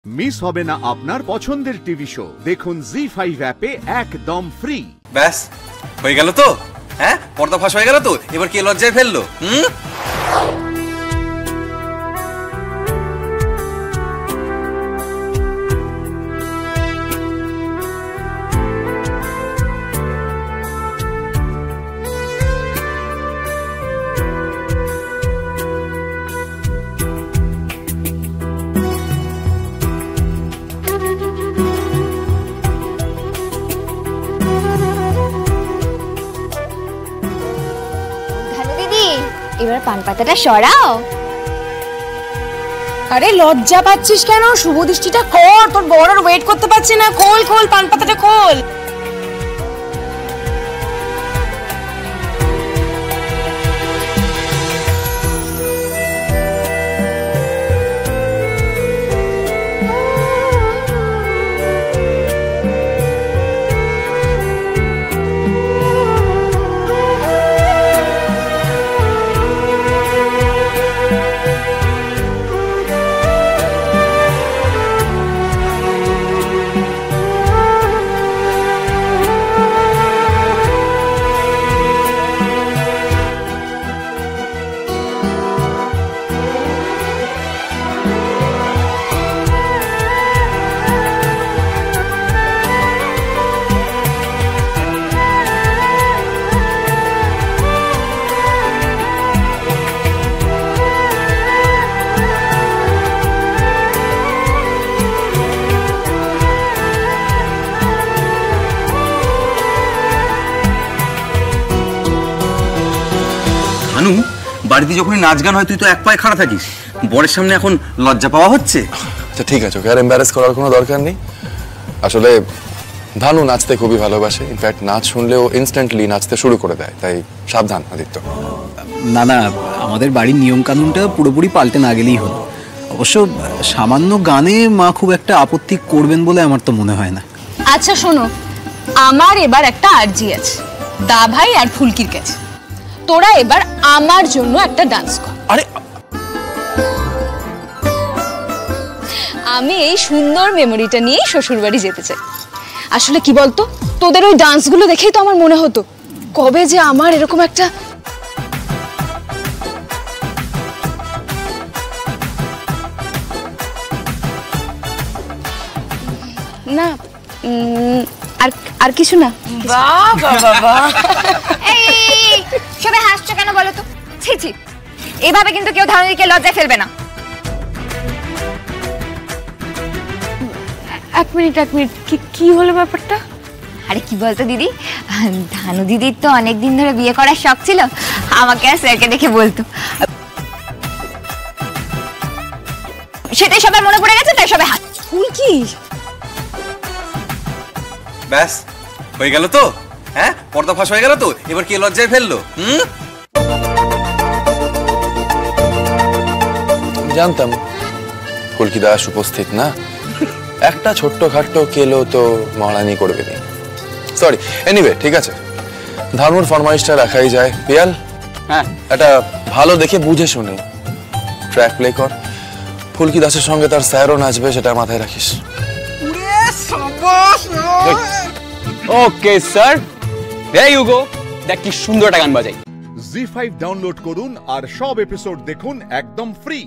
Miss হবে না আপনার পছন্দের টিভি শো। দেখুন জি5 অ্যাপে একদম ফ্রি। ব্যাস হয়ে গেল তো? হ্যাঁ, পর্দা ফাঁস হয়ে গেল তো? এবার কে লজ্জায় ফেললো? এবার পান পাতাটা সরাও। আরে লজ্জা পাচ্ছিস কেন? শুভ দৃষ্টিটা কর, তোর বড় ওয়েট করতে পারছি না। খোল খোল পান পাতাটা খোল। আনু, বাড়িতে যখনই নাচ গান হয় তুই তো এক পায়ে খাড়া থাকিস, বরের সামনে এখন লজ্জা পাওয়া হচ্ছে। আচ্ছা ঠিক আছে, ওকে আর এম্বারেস করার কোনো দরকার নেই। আসলে ধানু নাচতে খুবই ভালোবাসে, ইনফ্যাক্ট নাচ শুনলেও ইনস্ট্যান্টলি নাচতে শুরু করে দেয়, তাই সাবধান আদিত্য। না না, আমাদের বাড়ির নিয়ম কানুনটা পুরোপুরি পাল্টে না গেলেই হলো। অবশ্য সামান্য গানে মা খুব একটা আপত্তি করবেন বলে আমার তো মনে হয় না। আচ্ছা শোনো, আমার এবার একটা আরজি আছে দা ভাই আর ফুলকির কাছে। তোরা এবার আমার জন্য একটা ডান্স কর। আরে আমি এই সুন্দর মেমোরিটা নিয়ে শ্বশুর বাড়ি যেতে চাই। আসলে কি বলতো, তোদের ওই ডান্সগুলো দেখেই তো আমার মনে হতো কবে যে আমার এরকম একটা না আর কিছু না। বাবা বাবা, এই সবাই হাসছো কেন বলো তো? ছি ছি, এইভাবে কিন্তু কেউ ধানুদিকে লজ্জায় ফেলবে না। এক মিনিট কি হলো ব্যাপারটা? আরে কি বলতো দিদি, ধানু দিদির তো অনেকদিন ধরে বিয়ে করার শখ ছিল, আমাকে আর স্যারকে দেখে বলতো, সেটাই সবার মনে পড়ে গেছে, তাই সবাই হাত। ফুলকি, ব্যাস হয়ে গেল তো? হ্যাঁ, পর্দা ফাঁস হয়ে গেল তো? এবার কে লজ্জায় ফেললো? জানতাম ফুলকি দাস উপস্থিত না, একটা ছোট্ট খাট্ট কেলো তো মহারানি করবে নি। সরি, এনিওয়ে ঠিক আছে, ধানুর ফরমাইশটা রাখাই যায়। পিয়াল, হ্যাঁ একটা ভালো দেখে বুঝে শুনে ট্র্যাক প্লে কর। ফুলকি দাসের সঙ্গে তার স্যারও নাচবে, সেটা মাথায় রাখিস। Okay sir, there you go. দেখ কি সুন্দর একটা গান বাজাই। জি5 ডাউনলোড করুন আর সব এপিসোড দেখুন একদম ফ্রি।